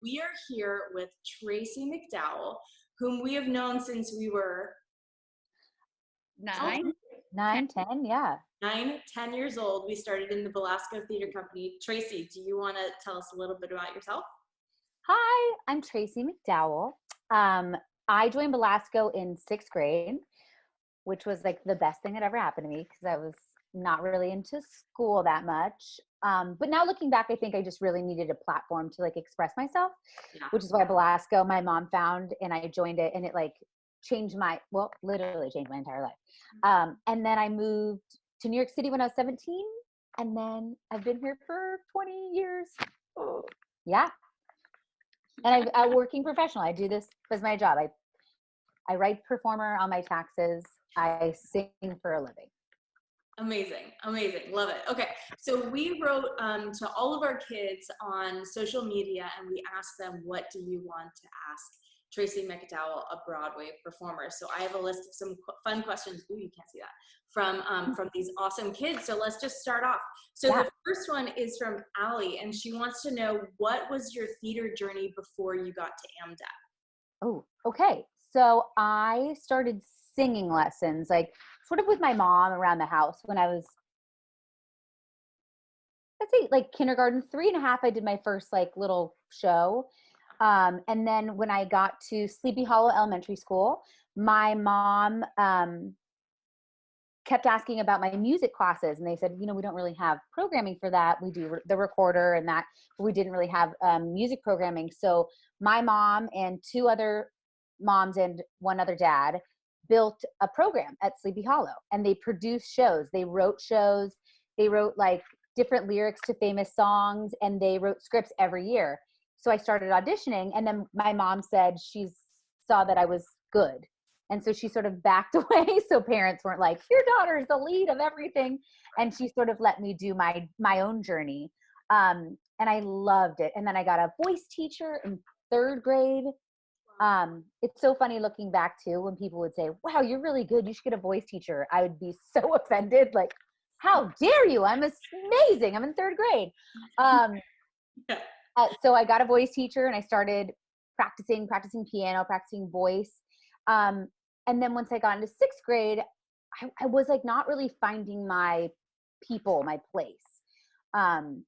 We are here with Tracy McDowell, whom we have known since we were 9, 9, 10, yeah. 10 years old. We started in the Belasco Theater Company. Tracy, do you want to tell us a little bit about yourself? Hi, I'm Tracy McDowell. I joined Belasco in 6th grade, which was like the best thing that ever happened to me because I was not really into school that much. But now looking back, I think I just really needed a platform to like express myself, which is why Belasco, my mom found, and I joined it, and it like literally changed my entire life. And then I moved to New York City when I was 17, and then I've been here for 20 years. Yeah. And I'm a working professional. I do this as my job. I write performer on my taxes. I sing for a living. Amazing. Love it. Okay. So we wrote to all of our kids on social media and we asked them, what do you want to ask Tracy McDowell, a Broadway performer? So I have a list of some fun questions. Ooh, you can't see that. From these awesome kids. So let's just start off. So the first one is from Allie, and she wants to know, what was your theater journey before you got to AMDA? Oh, okay. So I started singing lessons, like sort of with my mom around the house when I was, let's say like kindergarten, 3.5, I did my first like little show. And then when I got to Sleepy Hollow Elementary School, my mom kept asking about my music classes, and they said, we don't really have programming for that. We do the recorder and that, but we didn't really have music programming. So my mom and 2 other moms and 1 other dad built a program at Sleepy Hollow, and they produced shows. They wrote shows. They wrote like different lyrics to famous songs, and they wrote scripts every year. So I started auditioning, and then my mom said she saw that I was good. And so she sort of backed away. So parents weren't like, your daughter's the lead of everything. And she sort of let me do my own journey. And I loved it. And then I got a voice teacher in 3rd grade. It's so funny looking back too, when people would say, wow, you're really good, you should get a voice teacher. I would be so offended. Like, how dare you? I'm amazing. I'm in 3rd grade. So I got a voice teacher, and I started practicing piano, practicing voice. And then once I got into 6th grade, I was like not really finding my people, my place. And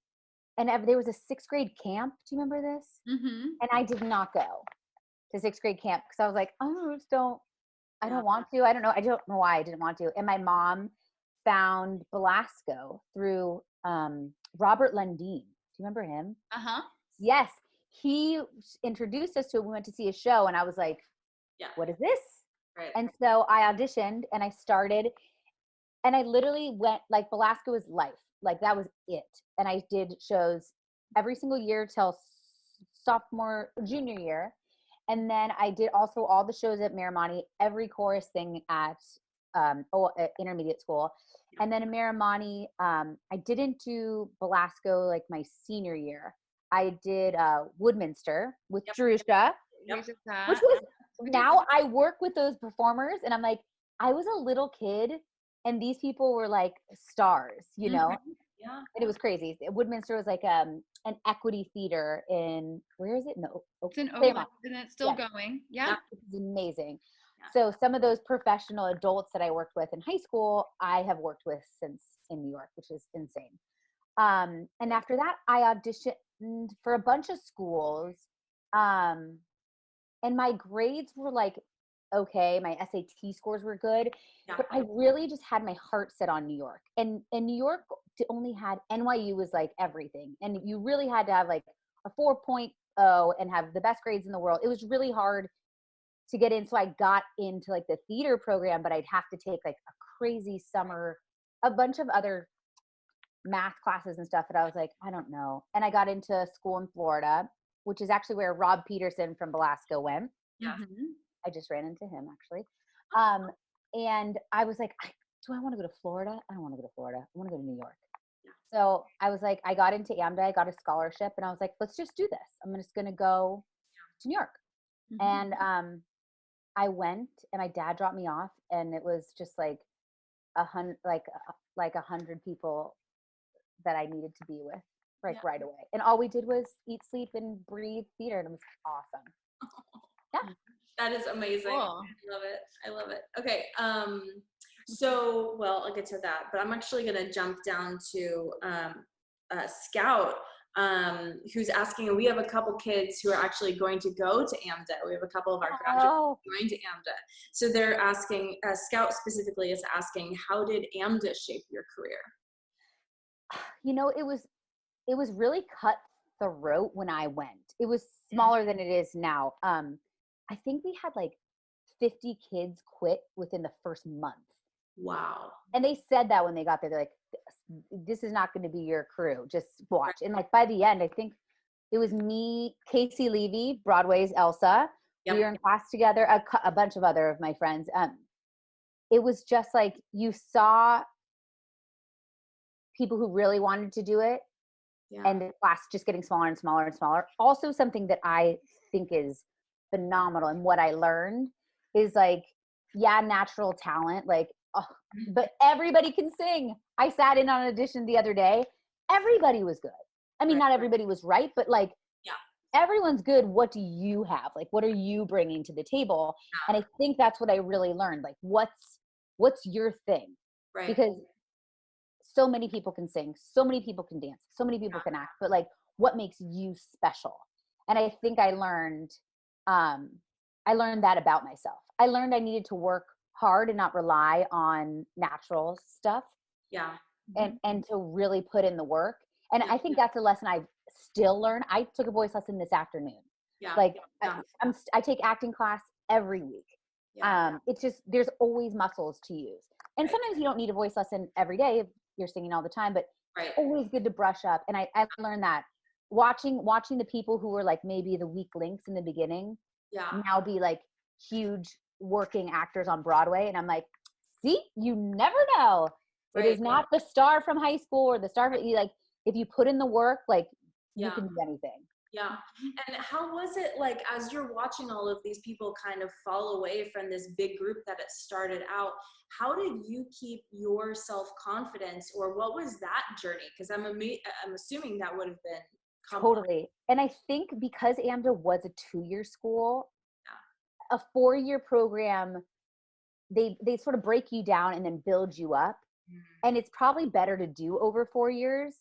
there was a 6th grade camp. Do you remember this? Mm-hmm. And I did not go to 6th grade camp because I was like, oh, I don't want to. I don't know why I didn't want to. And my mom found Belasco through Robert Lundeen. Do you remember him? Uh-huh. Yes. He introduced us to it. We went to see a show, and I was like, what is this? Right. And so I auditioned, and I started, and I literally went, like, Belasco is life. Like, that was it. And I did shows every single year till junior year. And then I did also all the shows at Miramonte, every chorus thing at intermediate school. And then in Miramonte, I didn't do Belasco like my senior year. I did Woodminster with Jerusha, which was, now I work with those performers, and I'm like, I was a little kid, and these people were like stars, you know? Yeah. And it was crazy. Woodminster was like an equity theater in, where is it? No, it's in Oakland, and it's still going. Yeah. It's amazing. So some of those professional adults that I worked with in high school, I have worked with since in New York, which is insane. And after that, I auditioned for a bunch of schools. And my grades were like, okay, my SAT scores were good, but I really just had my heart set on New York. And New York only had, NYU was like everything. And you really had to have like a 4.0 and have the best grades in the world. It was really hard to get in. So I got into like the theater program, but I'd have to take like a crazy summer, a bunch of other math classes and stuff that I was like, I don't know. And I got into school in Florida, which is actually where Rob Peterson from Belasco went. Yeah. I just ran into him actually. And I was like, do I want to go to Florida? I don't want to go to Florida. I want to go to New York. So I was like, I got into AMDA, I got a scholarship, and I was like, let's just do this. I'm just going to go to New York. And I went, and my dad dropped me off, and it was just like 100 people that I needed to be with. like right away. And all we did was eat, sleep, and breathe theater, and it was awesome. Yeah. That is amazing. Cool. I love it. I love it. Okay. So, well, I'll get to that, but I'm actually going to jump down to Scout, who's asking, and we have a couple kids who are actually going to go to AMDA. We have a couple of our graduates going to AMDA. So they're asking, Scout specifically is asking, how did AMDA shape your career? You know, it was really cutthroat when I went. It was smaller than it is now. I think we had like 50 kids quit within the first month. Wow. And they said that when they got there, they're like, this is not going to be your crew. Just watch. And like by the end, I think it was me, Casey Levy, Broadway's Elsa. Yep. We were in class together, a bunch of other of my friends. It was just like you saw people who really wanted to do it. Yeah. And the class just getting smaller and smaller and smaller. Also, something that I think is phenomenal and what I learned is like, yeah, natural talent, like, oh, but everybody can sing. I sat in on an audition the other day. Everybody was good. I mean, not everybody was right, but like, everyone's good. What do you have? Like, what are you bringing to the table? And I think that's what I really learned. Like, what's your thing? Right. Because so many people can sing, so many people can dance, so many people can act, but like, what makes you special? And I think I learned that about myself. I learned I needed to work hard and not rely on natural stuff. Yeah. And to really put in the work. And I think that's a lesson I still learn. I took a voice lesson this afternoon. Yeah. Like I take acting class every week. Yeah. It's just, there's always muscles to use. And sometimes you don't need a voice lesson every day if you're singing all the time, but it's always good to brush up. And I learned that watching the people who were like maybe the weak links in the beginning now be like huge working actors on Broadway. And I'm like, see, you never know. It is not the star from high school or the star, but you like, if you put in the work, like you can do anything. Yeah. And how was it like, as you're watching all of these people kind of fall away from this big group that it started out, how did you keep your self-confidence, or what was that journey? Because I'm assuming that would have been complex. Totally. And I think because AMDA was a 2-year school, a 4-year program, they sort of break you down and then build you up. And it's probably better to do over 4 years.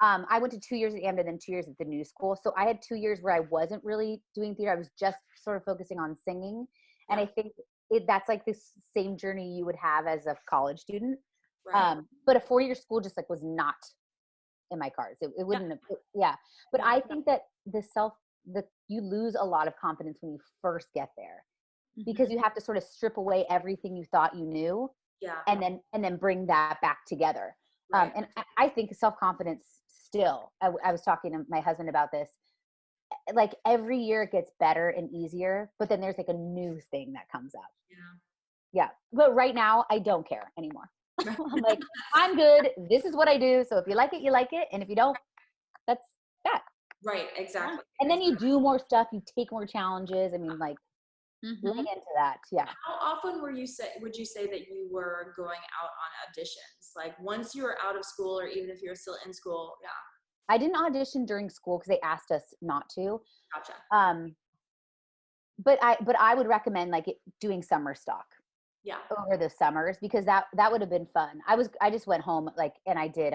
I went to 2 years at AMDA, then 2 years at the new school. So I had 2 years where I wasn't really doing theater. I was just sort of focusing on singing. And I think that's like this same journey you would have as a college student. Right. But a 4-year school just like was not in my cards. It wouldn't have, But I think that you lose a lot of confidence when you first get there, because you have to sort of strip away everything you thought you knew. Yeah. And then bring that back together. Right. And I think self-confidence still, I was talking to my husband about this, like every year it gets better and easier, but then there's like a new thing that comes up. Yeah. But right now I don't care anymore. I'm like, I'm good. This is what I do. So if you like it, you like it. And if you don't, that's that. Right. Exactly. And then you do more stuff. You take more challenges. I mean, like, lean into that. Yeah. How often would you say that you were going out on auditions? Like once you were out of school, or even if you were still in school? Yeah. I didn't audition during school because they asked us not to. Gotcha. But I would recommend like doing summer stock. Yeah. Over the summers, because that would have been fun. I just went home like, and I did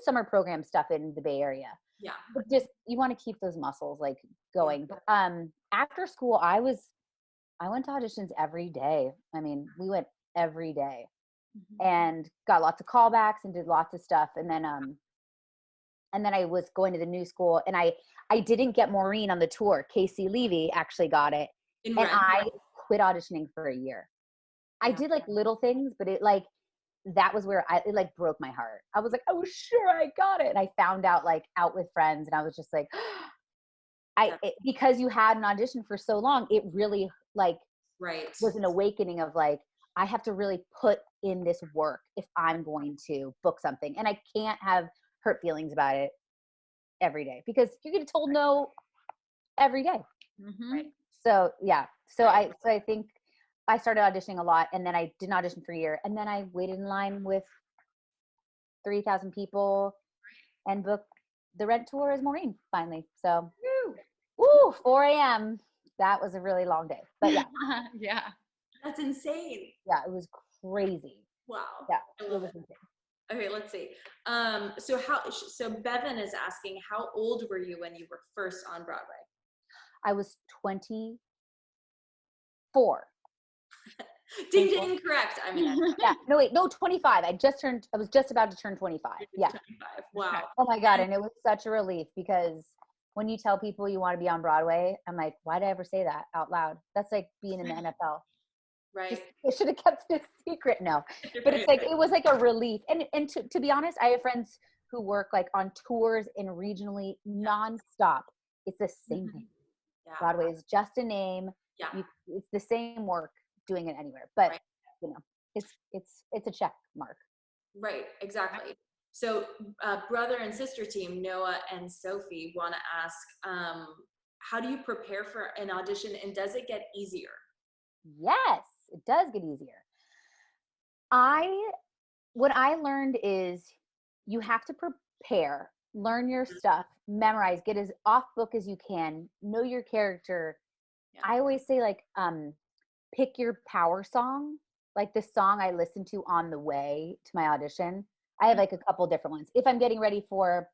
summer program stuff in the Bay Area. Yeah. But just, you want to keep those muscles like going. But after school, I went to auditions every day. I mean, we went every day and got lots of callbacks and did lots of stuff. And then I was going to the new school, and I didn't get Maureen on the tour. Casey Levy actually got it. And I quit auditioning for a year. I did like little things, but it like, that was where it like broke my heart. I was like, oh, sure, I got it. And I found out like out with friends, and I was just like, because you had an audition for so long, it really like was an awakening of like, I have to really put in this work if I'm going to book something. And I can't have hurt feelings about it every day, because you get told no every day. Right. So yeah. So I think I started auditioning a lot, and then I didn't audition for a year, and then I waited in line with 3,000 people and booked the rent tour is Maureen finally. So, Woo. 4 a.m. That was a really long day, but yeah. Yeah. That's insane. Yeah, it was crazy. Wow. Yeah, I it love was it. insane. Okay, let's see. So Bevan is asking, how old were you when you were first on Broadway? I was 24. Ding ding, correct. I mean, Yeah, no, wait, no, 25. I was just about to turn 25. Yeah. 25. Wow. Oh my God. And it was such a relief because when you tell people you want to be on Broadway, I'm like, why did I ever say that out loud? That's like being in the NFL. Right. It should have kept it a secret. No, but it's like, it was like a relief. And to be honest, I have friends who work like on tours and regionally nonstop. It's the same thing. Yeah. Broadway is just a name. Yeah. It's the same work doing it anywhere, but Right. you know, it's a check mark. Right, exactly. So brother and sister team, Noah and Sophie, want to ask, how do you prepare for an audition, and does it get easier? Yes, it does get easier. What I learned is you have to prepare, learn your stuff, memorize, get as off book as you can, know your character. Yeah. I always say like, pick your power song, like the song I listen to on the way to my audition. I have like a couple different ones. If I'm getting ready for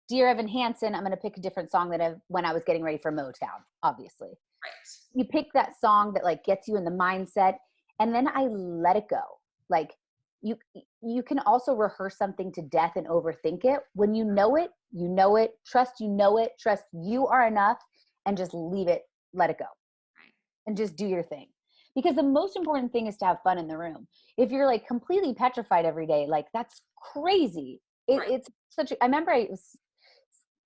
Dear Evan Hansen, I'm going to pick a different song than when I was getting ready for Motown, obviously. Right. You pick that song that like gets you in the mindset, and then I let it go. Like you can also rehearse something to death and overthink it. When you know it, trust trust you are enough, and just leave it, let it go. Right. And just do your thing. Because the most important thing is to have fun in the room. If you're like completely petrified every day, like that's crazy. Right. It's I remember I was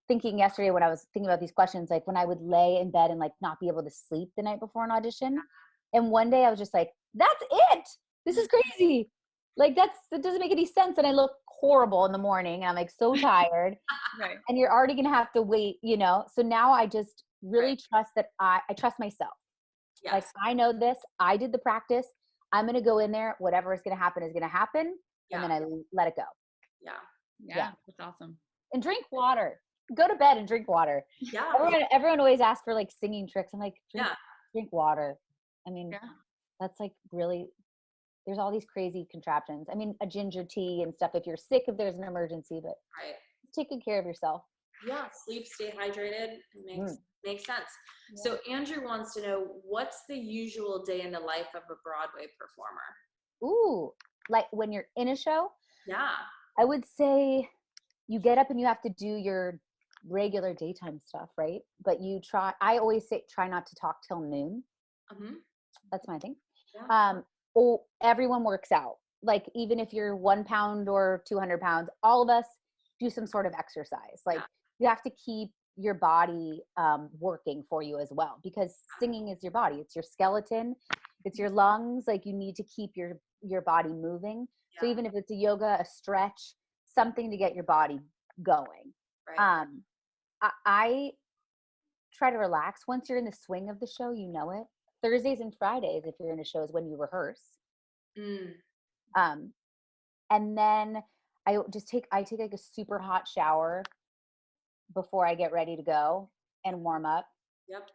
thinking yesterday when I was thinking about these questions, like when I would lay in bed and like not be able to sleep the night before an audition. And one day I was just like, that's it. This is crazy. Like that doesn't make any sense. And I look horrible in the morning. And I'm like so tired. Right. And you're already going to have to wait, you know? So now I just really trust that I trust myself. Yes. Like I know this, I did the practice. I'm going to go in there. Whatever is going to happen is going to happen. Yeah. And then I let it go. Yeah. That's awesome. And drink water. Go to bed and drink water. Yeah. Everyone always asks for like singing tricks. I'm like, drink water. I mean, that's like really, there's all these crazy contraptions. I mean, a ginger tea and stuff if you're sick, if there's an emergency, but take good care of yourself. Yeah, sleep, stay hydrated. It makes sense. Yeah. So Andrew wants to know, what's the usual day in the life of a Broadway performer? Ooh, like when you're in a show? Yeah. I would say you get up and you have to do your regular daytime stuff, right? But I always say, try not to talk till noon. Mm-hmm. That's my thing. Yeah. Everyone works out. Like even if you're 1 pound or 200 pounds, all of us do some sort of exercise. Like you have to keep your body working for you as well, because singing is your body. It's your skeleton. It's your lungs. Like you need to keep your body moving. Yeah. So even if it's a yoga, a stretch, something to get your body going. Right. I try to relax. Once you're in the swing of the show, you know it. Thursdays and Fridays, if you're in a show, is when you rehearse. And then I take like a super hot shower before I get ready to go and warm up. Yep.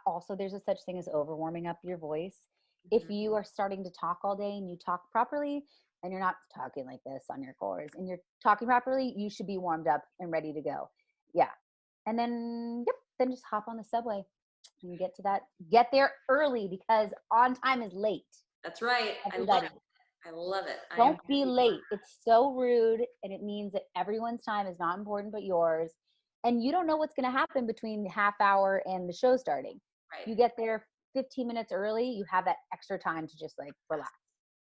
Also, there's a such thing as overwarming up your voice. Mm-hmm. If you are starting to talk all day and you talk properly, and you're not talking like this on your chords, and you're talking properly, you should be warmed up and ready to go. Yeah. And then, then just hop on the subway and get there early, because on time is late. That's right. Everybody. I love it. Don't be late. It's so rude, and it means that everyone's time is not important but yours. And you don't know what's going to happen between the half hour and the show starting. Right. You get there 15 minutes early, you have that extra time to just like relax.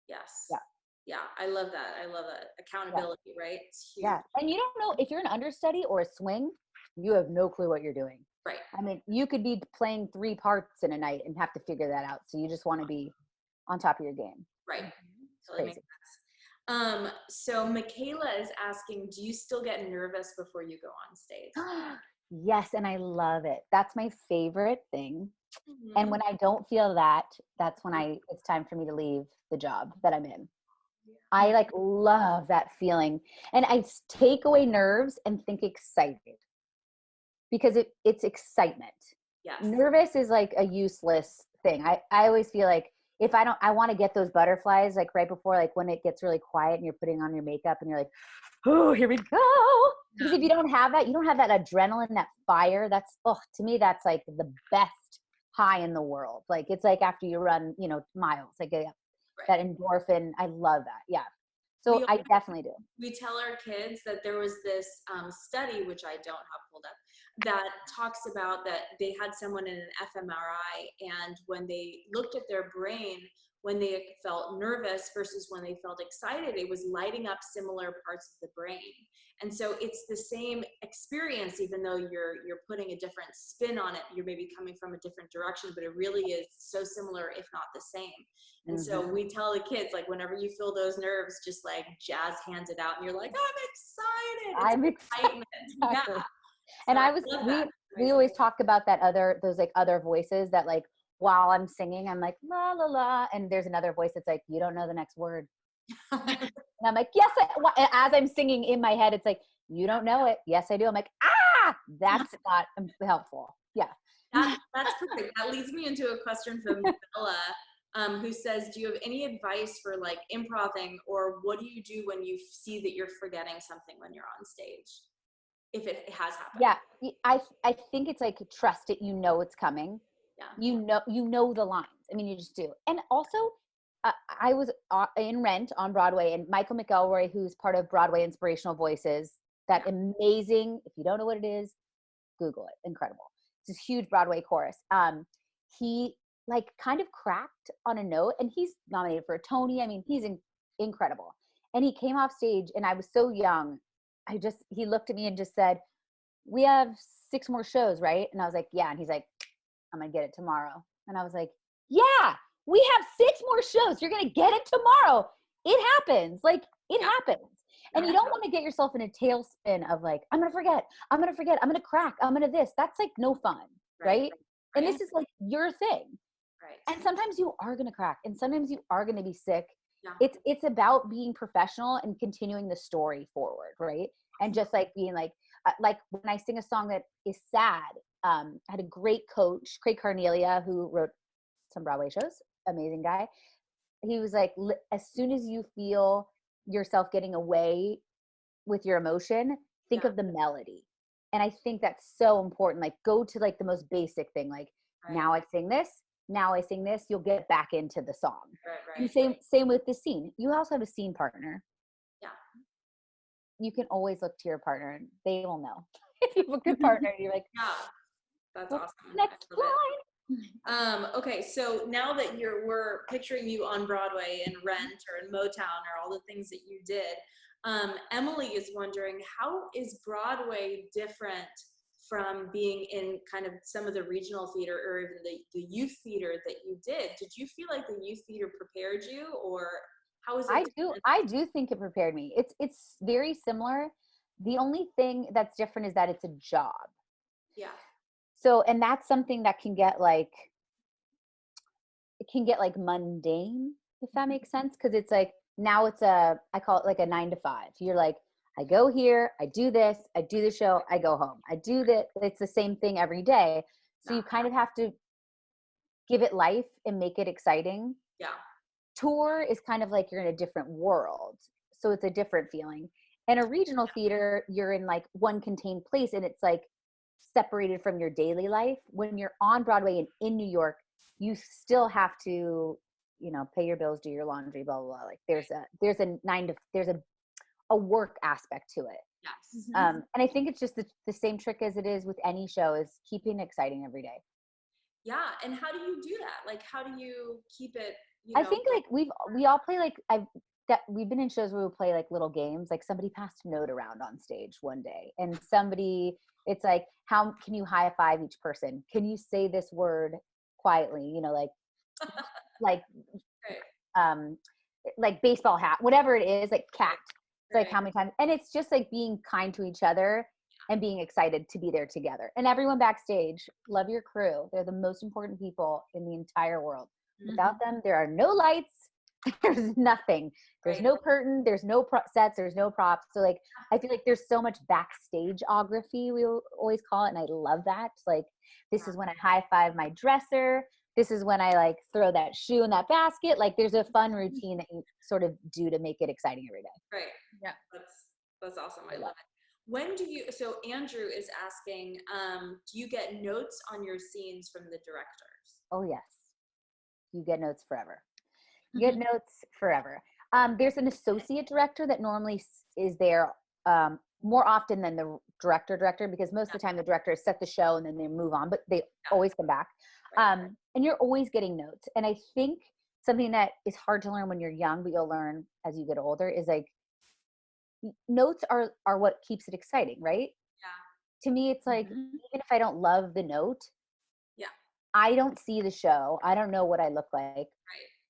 Yes. Yeah. Yeah, I love that. I love that. Accountability, right? It's huge. Yeah. And you don't know if you're an understudy or a swing, you have no clue what you're doing. Right. I mean, you could be playing 3 parts in a night and have to figure that out. So you just want to be on top of your game. Right. Totally makes sense. So Michaela is asking, do you still get nervous before you go on stage? Yes, and I love it. That's my favorite thing. Mm-hmm. And when I don't feel that, that's when it's time for me to leave the job that I'm in. I like love that feeling. And I take away nerves and think excited because it's excitement. Yes. Nervous is like a useless thing. I always feel like if I want to get those butterflies like right before, like when it gets really quiet and you're putting on your makeup and you're like, oh, here we go. Because if you don't have that, you don't have that adrenaline, that fire. That's, to me, that's like the best high in the world. Like it's like after you run, miles, like that endorphin. I love that. Yeah. So I definitely do. We tell our kids that there was this study, which I don't have pulled up, that talks about that they had someone in an fMRI, and when they looked at their brain, when they felt nervous versus when they felt excited, it was lighting up similar parts of the brain. And so it's the same experience, even though you're putting a different spin on it. You're maybe coming from a different direction, but it really is so similar, if not the same. And so we tell the kids, like, whenever you feel those nerves, just like jazz hands it out, and you're like, I'm excited. It's excitement. Exactly. Yeah. And So we always talk about those like other voices that like, while I'm singing, I'm like, la, la, la. And there's another voice that's like, you don't know the next word. And I'm like, yes. As I'm singing in my head, it's like, you don't know it. Yes, I do. I'm like, that's not helpful. Yeah. That's perfect. That leads me into a question from Bella, who says, do you have any advice for like improving, or what do you do when you see that you're forgetting something when you're on stage? If it has happened. Yeah. I think it's like, trust it. You know, it's coming. Yeah. You know the lines. I mean, you just do. And also, I was in Rent on Broadway, and Michael McDowell, who's part of Broadway Inspirational Voices, that amazing, if you don't know what it is, Google it. Incredible. It's this huge Broadway chorus. He like kind of cracked on a note, and he's nominated for a Tony. I mean, he's incredible. And he came off stage, and I was so young. He looked at me and just said, we have 6 more shows, right? And I was like, yeah. And he's like, I'm going to get it tomorrow. And I was like, yeah, we have 6 more shows. You're going to get it tomorrow. It happens. Like, it happens. And you don't want to get yourself in a tailspin of like, I'm going to forget. I'm going to crack. I'm going to this. That's like no fun. Right? And this is like your thing. Right. And sometimes you are going to crack, and sometimes you are going to be sick. Yeah. It's about being professional and continuing the story forward. Right. And just like being like when I sing a song that is sad, I had a great coach, Craig Carnelia, who wrote some Broadway shows, amazing guy. He was like, as soon as you feel yourself getting away with your emotion, think of the melody. And I think that's so important. Like, go to like the most basic thing. Like, now I sing this, you'll get back into the song. And same with the scene. You also have a scene partner. Yeah. You can always look to your partner, and they will know. If you have a good partner, you're like, yeah, that's awesome. Next line. Okay, so now that we're picturing you on Broadway in Rent or in Motown or all the things that you did, Emily is wondering, how is Broadway different from being in kind of some of the regional theater or even the youth theater that you did? Did you feel like the youth theater prepared you, or how is it? I do think it prepared me. It's very similar. The only thing that's different is that it's a job. Yeah. So, and that's something that can get like mundane, if that makes sense. Cause it's like, now I call it like a 9 to 5. You're like, I go here, I do this, I do the show, I go home. I do that. It's the same thing every day. So you kind of have to give it life and make it exciting. Yeah. Tour is kind of like you're in a different world. So it's a different feeling. And a regional theater, you're in like one contained place, and it's like separated from your daily life. When you're on Broadway and in New York, you still have to, pay your bills, do your laundry, blah, blah, blah. Like there's a work aspect to it. Yes. And I think it's just the same trick as it is with any show, is keeping it exciting every day. Yeah. And how do you do that? Like, how do you keep it? I think like we all play like we've been in shows where we play like little games. Like, somebody passed a note around on stage one day, and it's like, how can you high five each person? Can you say this word quietly? Like baseball hat, whatever it is, like cat. It's like how many times, and it's just like being kind to each other and being excited to be there together. And everyone backstage, love your crew. They're the most important people in the entire world. Without them, there are no lights, There's nothing. There's no curtain. There's no sets. There's no props. So like, I feel like there's so much backstageography, we always call it. And I love that. Like, this is when I high five my dresser. This is when I like throw that shoe in that basket. Like, there's a fun routine that you sort of do to make it exciting every day. Right. Yeah. That's awesome. I love it. When do you, so Andrew is asking, do you get notes on your scenes from the directors? Oh yes. You get notes forever. You get notes forever. There's an associate director that normally is there more often than the director, because most of the time the director set the show and then they move on, but they always come back. And you're always getting notes. And I think something that is hard to learn when you're young, but you'll learn as you get older, is like, notes are what keeps it exciting, right? Yeah. To me, it's like, even if I don't love the note, I don't see the show. I don't know what I look like. Right.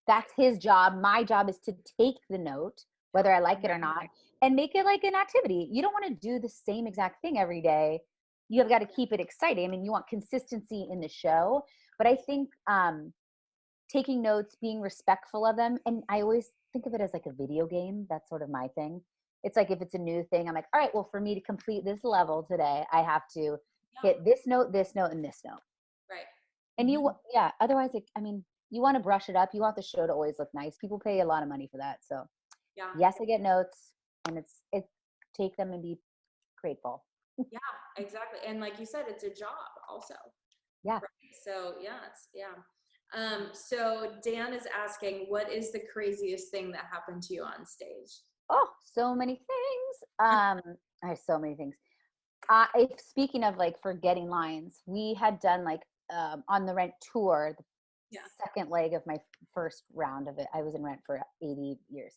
That's his job. My job is to take the note, whether I like it or not, and make it like an activity. You don't want to do the same exact thing every day. You have got to keep it exciting. I mean, you want consistency in the show, but I think taking notes, being respectful of them, and I always think of it as like a video game. That's sort of my thing. It's like, if it's a new thing, I'm like, all right, well, for me to complete this level today, I have to hit this note, and this note. Right. And otherwise, I mean, you want to brush it up. You want the show to always look nice. People pay a lot of money for that. So yes, I get notes, and it's take them and be grateful. Yeah, exactly. And like you said, it's a job also. Yeah. Right? So so Dan is asking, what is the craziest thing that happened to you on stage? Oh, so many things. I have so many things. Speaking of like forgetting lines, we had done like on the Rent tour, the second leg of my first round of it. I was in Rent for 80 years.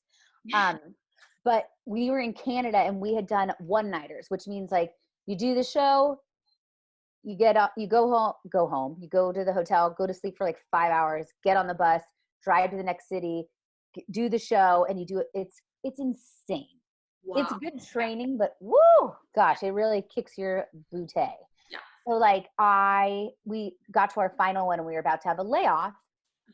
But we were in Canada and we had done one-nighters, which means like you do the show, you get up, you go home, you go to the hotel, go to sleep for like 5 hours, get on the bus, drive to the next city, do the show, and you do it. It's insane. Wow. It's good training, but woo, gosh, it really kicks your bootay. Yeah. So like we got to our final one and we were about to have a layoff.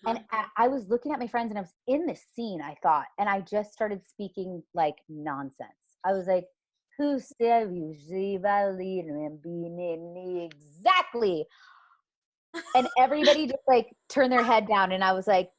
And I was looking at my friends and I was in this scene, I thought, and I just started speaking like nonsense. I was like, who said you see and being exactly? And everybody just like turned their head down, and I was like,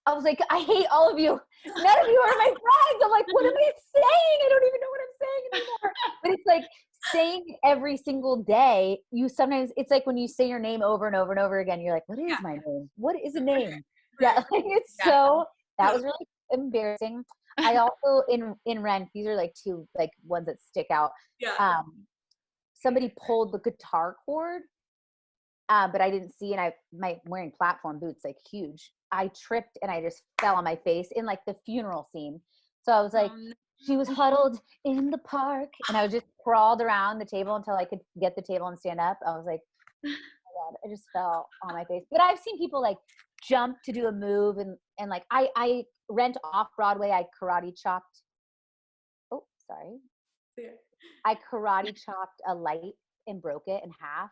I hate all of you. None of you are my friends. I'm like, what am I saying? I don't even know what I'm saying anymore. But it's like saying every single day, sometimes it's like when you say your name over and over and over again, you're like, what is my name? What is a name? Yeah, like it's that was really embarrassing. I also in Rent, these are like two like ones that stick out. Yeah. Somebody pulled the guitar cord, but I didn't see, and I'm wearing platform boots, like huge. I tripped and I just fell on my face in like the funeral scene. So I was like, she was huddled in the park, and I was just crawled around the table until I could get the table and stand up. I was like, oh my God, I just fell on my face. But I've seen people like jump to do a move, and like I Rent off Broadway. I karate chopped. Oh, sorry. Yeah. I karate chopped a light and broke it in half.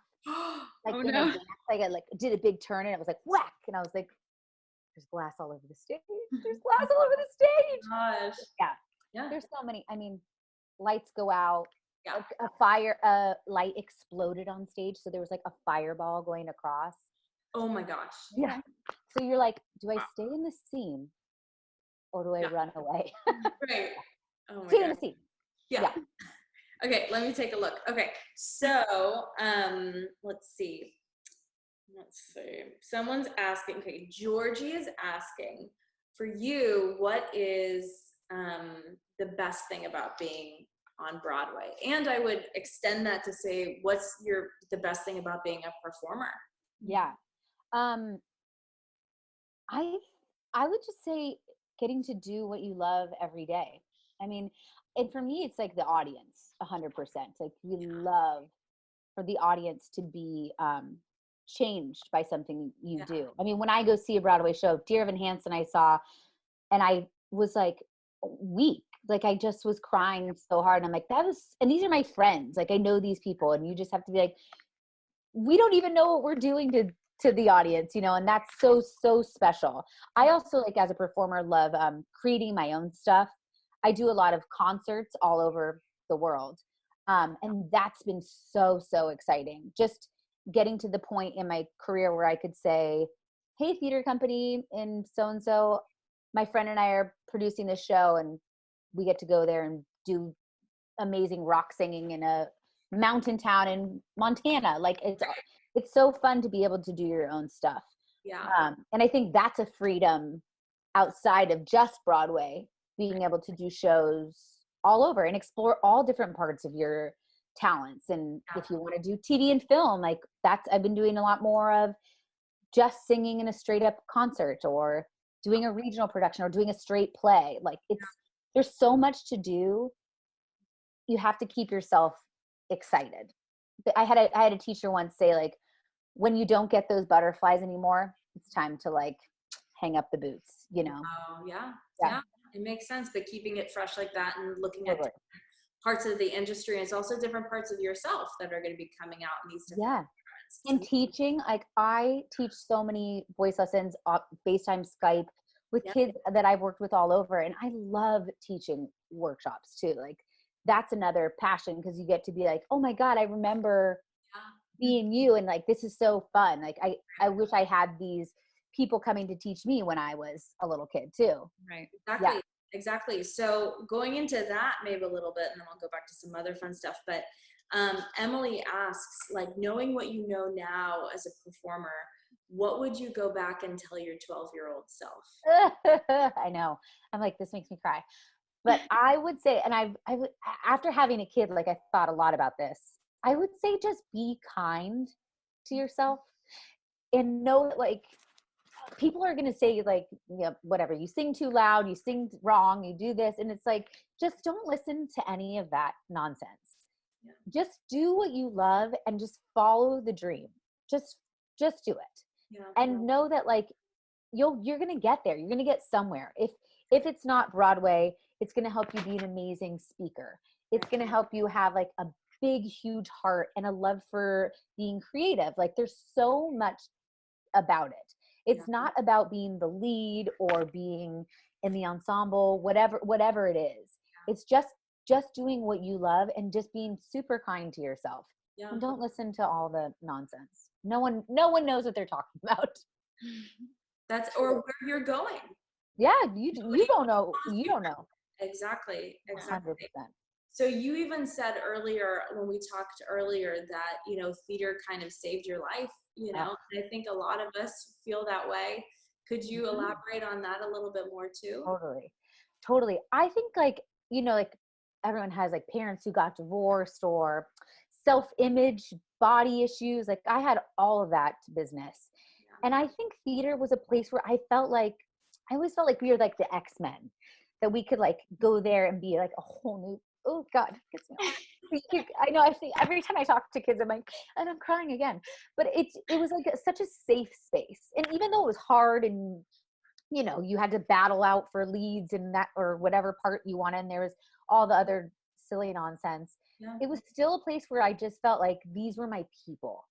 Like in a dance, I like did a big turn and it was like whack, and I was like, there's glass all over the stage. There's glass all over the stage. Gosh. Yeah. There's so many. I mean, lights go out. Yeah. A light exploded on stage, so there was like a fireball going across. Oh my gosh. Yeah. So you're like, do I stay in the scene or do I run away? Right. Oh my stay God. in the scene. Yeah. Okay, let me take a look. Okay, so let's see. Someone's asking, okay, Georgie is asking, for you, what is the best thing about being on Broadway? And I would extend that to say, what's the best thing about being a performer? Yeah. I would just say getting to do what you love every day. I mean, and for me, it's like the audience, 100%. Like we love for the audience to be changed by something you do. I mean, when I go see a Broadway show, Dear Evan Hansen, I saw, and I was like weak. Like I just was crying so hard. And I'm like, and these are my friends. Like I know these people, and you just have to be like, we don't even know what we're doing to to the audience, you know, and that's so, so special. I also, like, as a performer, love creating my own stuff. I do a lot of concerts all over the world. And that's been so, so exciting. Just getting to the point in my career where I could say, hey, theater company in so-and-so, my friend and I are producing this show, and we get to go there and do amazing rock singing in a mountain town in Montana. Like, it's so fun to be able to do your own stuff. Yeah. And I think that's a freedom outside of just Broadway, being able to do shows all over and explore all different parts of your talents. And if you want to do TV and film, like, I've been doing a lot more of just singing in a straight up concert, or doing a regional production, or doing a straight play. Like, there's so much to do. You have to keep yourself excited. I had a teacher once say, like, when you don't get those butterflies anymore, it's time to, like, hang up the boots, you know? Oh, yeah. It makes sense, but keeping it fresh like that and looking at different parts of the industry, and it's also different parts of yourself that are going to be coming out in these different environments. And teaching, like, I teach so many voice lessons, FaceTime, Skype, with kids that I've worked with all over. And I love teaching workshops too. Like, that's another passion, because you get to be like, oh my God, I remember being you. And, like, this is so fun. Like, I wish I had these people coming to teach me when I was a little kid too. Right. Exactly. So going into that maybe a little bit, and then I'll go back to some other fun stuff. But Emily asks, like, knowing what you know now as a performer, what would you go back and tell your 12-year-old self? I know. I'm like, this makes me cry. But I would say, and I would, after having a kid, like, I thought a lot about this. I would say, just be kind to yourself, and know that, like, people are going to say, like, you know, whatever, you sing too loud, you sing wrong, you do this. And it's like, just don't listen to any of that nonsense. Just do what you love and just follow the dream. Just do it. And know that, like, you're going to get there. You're going to get somewhere. If it's not Broadway, it's going to help you be an amazing speaker. It's going to help you have, like, a big, huge heart and a love for being creative. Like, there's so much about it. It's not about being the lead or being in the ensemble, whatever it is. It's just doing what you love, and just being super kind to yourself. And don't listen to all the nonsense. No one knows what they're talking about. Or where you're going. Yeah, you don't know. You don't know. Exactly. 100%. So you even said earlier, when we talked earlier, that, you know, theater kind of saved your life, you know, and I think a lot of us feel that way. Could you elaborate on that a little bit more too? Totally. I think, like, you know, like, everyone has, like, parents who got divorced, or self-image, body issues. Like, I had all of that business. And I think theater was a place where I always felt like we were like the X-Men, that we could, like, go there and be like a whole new, oh God, it gets me off. I know, I think every time I talk to kids, I'm like, and I'm crying again. But it was like such a safe space. And even though it was hard, and, you know, you had to battle out for leads and that, or whatever part you wanted, and there was all the other silly nonsense, it was still a place where I just felt like these were my people.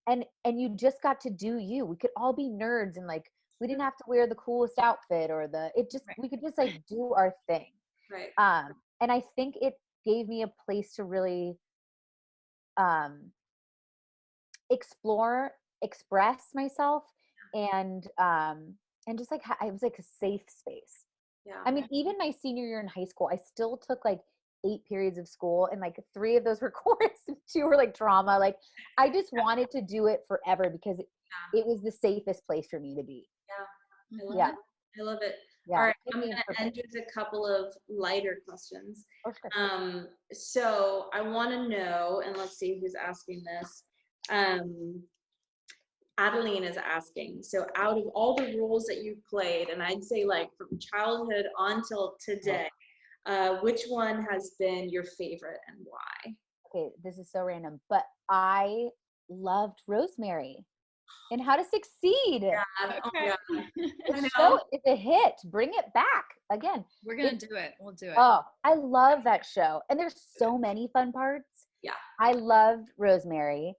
And you just got to do you. We could all be nerds, and, like, we didn't have to wear the coolest outfit we could just, like, do our thing. Right. And I think it gave me a place to really express myself, and just, like, I was like a safe space. I mean, even my senior year in high school, I still took, like, 8 periods of school, and, like, 3 of those were chorus and 2 were, like, drama. Like, I just wanted to do it forever, because it was the safest place for me to be. I love it. All right, I'm going to end with a couple of lighter questions. So I want to know, and let's see who's asking this. Adeline is asking, so out of all the roles that you've played, and I'd say, like, from childhood on till today, which one has been your favorite and why? Okay, this is so random, but I loved Rosemary in How to Succeed. The show is a hit. Bring it back again. We're gonna do it. We'll do it. Oh, I love that show, and there's so many fun parts. I loved Rosemary.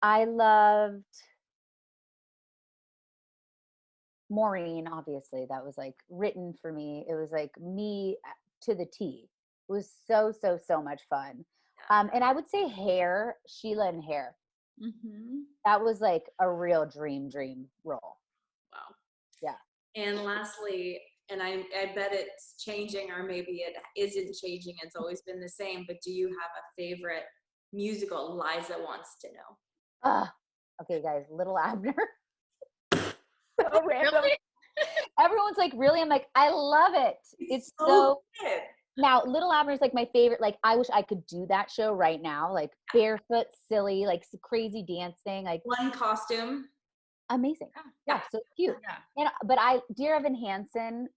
I loved Maureen, obviously. That was like written for me. It was like me to the T. It was so, so, so much fun. And I would say Hair, Sheila and Hair. Mm-hmm. That was like a real dream role. Wow. Yeah. And lastly, and I bet it's changing, or maybe it isn't changing, it's always been the same, but do you have a favorite musical? Liza wants to know. Okay, guys, Little Abner. So random. Really? Everyone's like, really? I'm like, I love it. It's so good. Now, Little Abner is like my favorite. Like, I wish I could do that show right now. Like barefoot, silly, like crazy dancing, like One costume. amazing. Yeah, so cute. Yeah. But Dear Evan Hansen,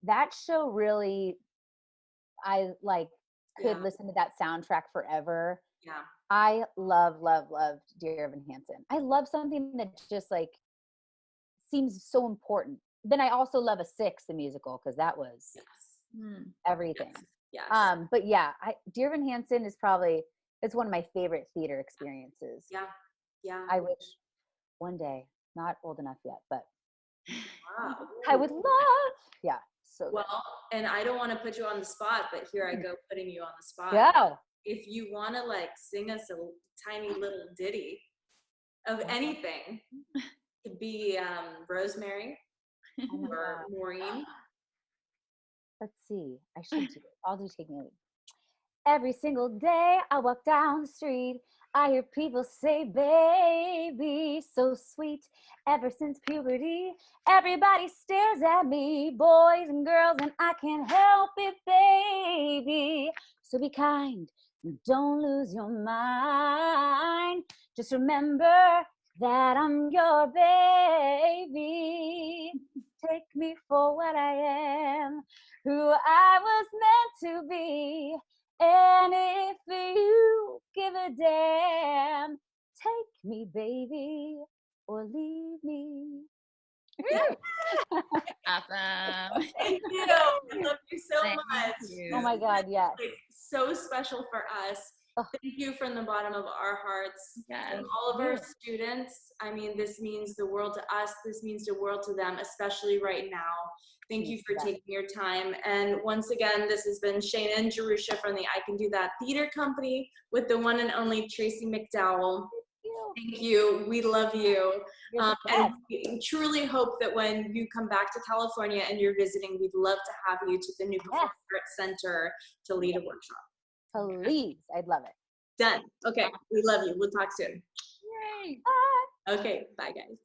that show really, I like could listen to that soundtrack forever. Yeah. I loved Dear Evan Hansen. I love something that just like seems so important. Then I also love A Six, the musical, because that was everything. Yes. But yeah, Dear Evan Hansen is probably, it's one of my favorite theater experiences. Yeah. Yeah. I wish one day, not old enough yet, but wow. I would love. Yeah. So well, and I don't want to put you on the spot, but here I go putting you on the spot. Go. If you want to like sing us a tiny little ditty of anything, it could be Rosemary or Maureen. Let's see. I should do it. I'll do Take Me Away. Every single day I walk down the street, I hear people say, baby, so sweet. Ever since puberty, everybody stares at me, boys and girls, and I can't help it, baby. So be kind, and don't lose your mind. Just remember that I'm your baby. Take me for what I am, who I was meant to be. And if you give a damn, take me, baby, or leave me. Awesome. Thank you. I love you so Thank much. you. Oh my God, yes. Like, so special for us. Thank you from the bottom of our hearts. Yes. And all of our students, I mean, this means the world to us. This means the world to them, especially right now. Thank you for taking your time. And once again, this has been Shayna and Jerusha from the I Can Do That Theater Company with the one and only Tracy McDowell. Thank you. We love you. And we truly hope that when you come back to California and you're visiting, we'd love to have you to the New Performing Arts Center to lead a workshop. Please, I'd love it. Done. Okay, we love you. We'll talk soon. Yay. Bye. Okay, bye guys.